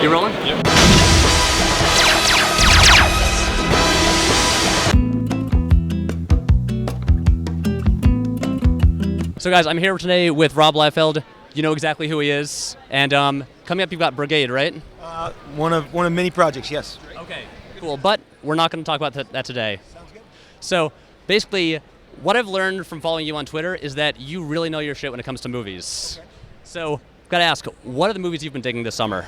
You rolling? Yep. So guys, I'm here today with Rob Liefeld. You know exactly who he is. And coming up, you've got Brigade, right? One of many projects, yes. Okay, cool. But we're not going to talk about that today. Sounds good. So basically, what I've learned from following you on Twitter is that you really know your shit when it comes to movies. Okay. So, gotta ask, what are the movies you've been digging this summer?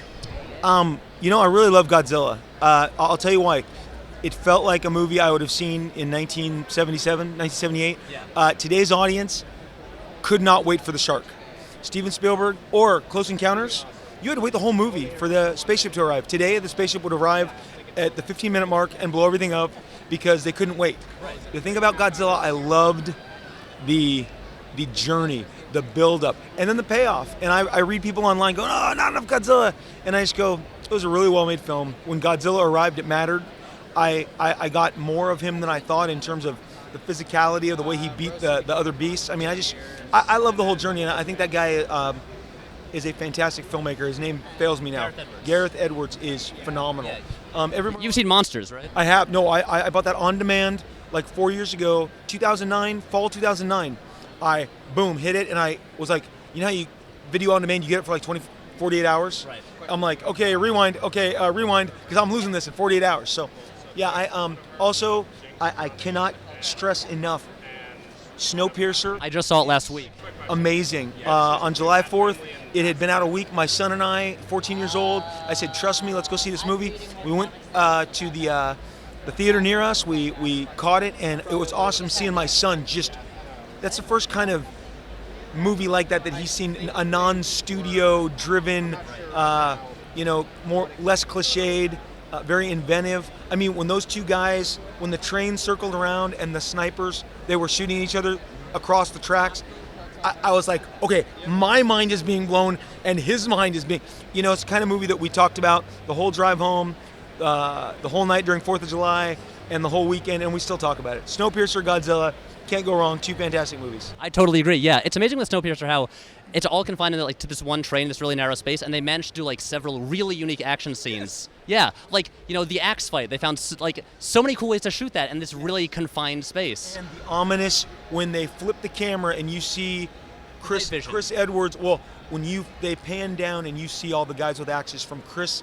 I really love Godzilla. I'll tell you why. It felt like a movie I would have seen in 1977, 1978. Yeah. Today's audience could not wait for the shark. Steven Spielberg or Close Encounters, you had to wait the whole movie for the spaceship to arrive. Today, the spaceship would arrive at the 15-minute mark and blow everything up because they couldn't wait. Right. The thing about Godzilla, I loved the journey, the build-up, and then the payoff. And I read people online going, oh, not enough Godzilla. And I just go, it was a really well-made film. When Godzilla arrived, it mattered. I got more of him than I thought in terms of the physicality of the way he beat the other beasts. I mean, I love the whole journey, and I think that guy is a fantastic filmmaker. His name fails me now. Gareth Edwards is phenomenal. You've seen Monsters, right? I have. No, I bought that on demand like 4 years ago, 2009, fall 2009. I, hit it, and I was like, you know how you video on demand, you get it for like 48 hours? Right. I'm like, okay, rewind, because I'm losing this in 48 hours. So, yeah, I cannot stress enough, Snowpiercer. I just saw it last week. Amazing. On July 4th, it had been out a week. My son and I, 14 years old, I said, trust me, let's go see this movie. We went to the theater near us. We caught it, and it was awesome seeing my son that's the first kind of movie like that he's seen, a non-studio driven, less cliched, very inventive. I mean, when those two guys, when the train circled around and the snipers, they were shooting each other across the tracks, I was like, okay, my mind is being blown and his mind is being, it's the kind of movie that we talked about the whole drive home, the whole night during 4th of July, and the whole weekend, and we still talk about it. Snowpiercer, Godzilla, can't go wrong. Two fantastic movies. I totally agree. Yeah, it's amazing with Snowpiercer how it's all confined to this one train, this really narrow space, and they managed to do several really unique action scenes. Yeah, the axe fight. They found so many cool ways to shoot that in this really confined space. And the ominous when they flip the camera and you see Chris Edwards. Well, when they pan down and you see all the guys with axes from Chris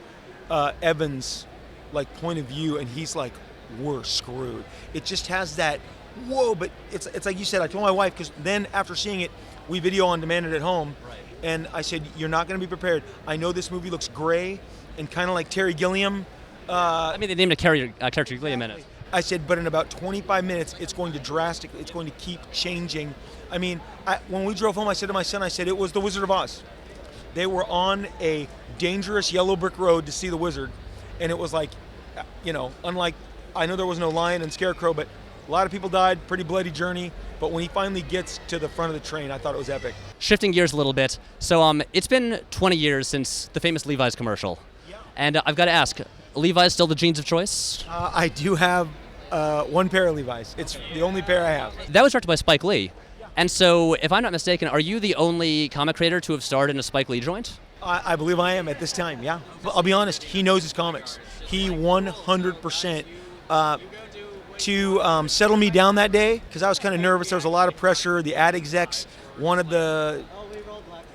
Evans' point of view, and he's like, we're screwed. It just has that. Whoa, but it's like you said, I told my wife, because then after seeing it, we video on demand it at home, right. And I said, you're not going to be prepared. I know this movie looks gray and kind of like Terry Gilliam. They named a character Gilliam in it. I said, but in about 25 minutes, it's going to keep changing. I mean, when we drove home, I said to my son, it was The Wizard of Oz. They were on a dangerous yellow brick road to see the wizard, and it was unlike, I know there was no lion and scarecrow, but a lot of people died, pretty bloody journey, but when he finally gets to the front of the train, I thought it was epic. Shifting gears a little bit, so it's been 20 years since the famous Levi's commercial. Yeah. And I've got to ask, Levi's still the jeans of choice? I do have one pair of Levi's. It's the only pair I have. That was directed by Spike Lee. And so, if I'm not mistaken, are you the only comic creator to have starred in a Spike Lee joint? I believe I am at this time, yeah. But I'll be honest, he knows his comics. He 100%... to settle me down that day, because I was kind of nervous. There was a lot of pressure. The ad execs wanted the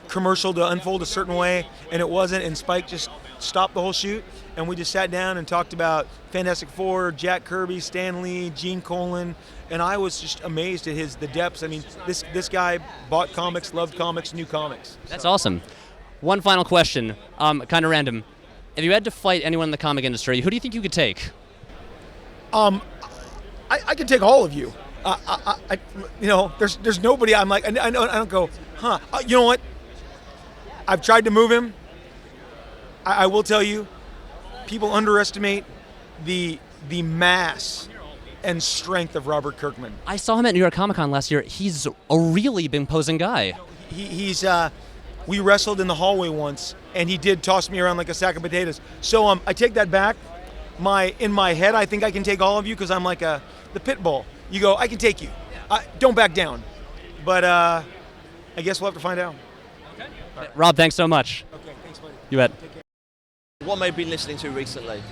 commercial to unfold a certain way, and it wasn't, and Spike just stopped the whole shoot, and we just sat down and talked about Fantastic Four, Jack Kirby, Stan Lee, Gene Colan, and I was just amazed at the depths. I mean, this guy bought comics, loved comics, knew comics. That's awesome. One final question, kind of random. If you had to fight anyone in the comic industry, who do you think you could take? I can take all of you. There's nobody. I'm like, I don't go, huh? You know what? I've tried to move him. I will tell you, people underestimate the mass and strength of Robert Kirkman. I saw him at New York Comic Con last year. He's a really imposing guy. We wrestled in the hallway once, and he did toss me around like a sack of potatoes. So I take that back. In my head, I think I can take all of you because I'm like the pit bull. You go, I can take you. Don't back down. But I guess we'll have to find out. Okay. Rob, thanks so much. Okay, thanks, buddy. You bet. What have I been listening to recently?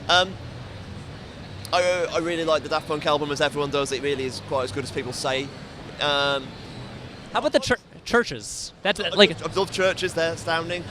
I really like the Daft Punk album, as everyone does. It really is quite as good as people say. How about the churches? That's like I love Churches. They're astounding.